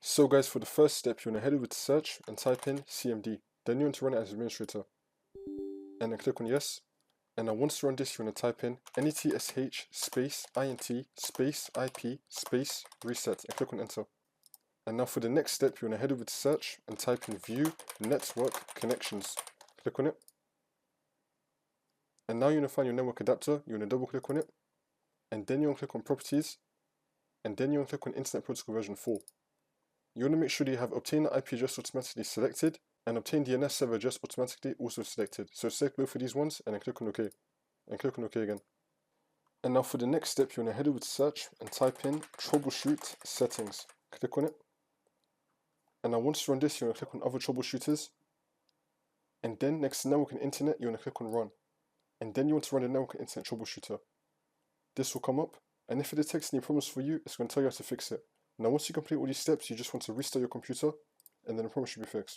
So guys, for the first step, you want to head over to search and type in CMD. Then you want to run it as administrator. And then click on yes. And now once you run this, you want to type in netsh space int space IP space reset and click on enter. And now for the next step, you want to head over to search and type in view network connections. Click on it. And now you want to find your network adapter. You want to double click on it. And then you want to click on properties. And then you want to click on Internet Protocol version 4. You want to make sure that you have obtain the IP address automatically selected and obtain DNS Server address automatically also selected. So select both of these ones and then click on OK. And click on OK again. And now for the next step, you want to head over to search and type in troubleshoot settings. Click on it. And now once you run this, you want to click on other troubleshooters. And then next to network and internet, you want to click on run. And then you want to run the network and internet troubleshooter. This will come up. And if it detects any problems for you, it's going to tell you how to fix it. Now once you complete all these steps, you just want to restart your computer and then the problem should be fixed.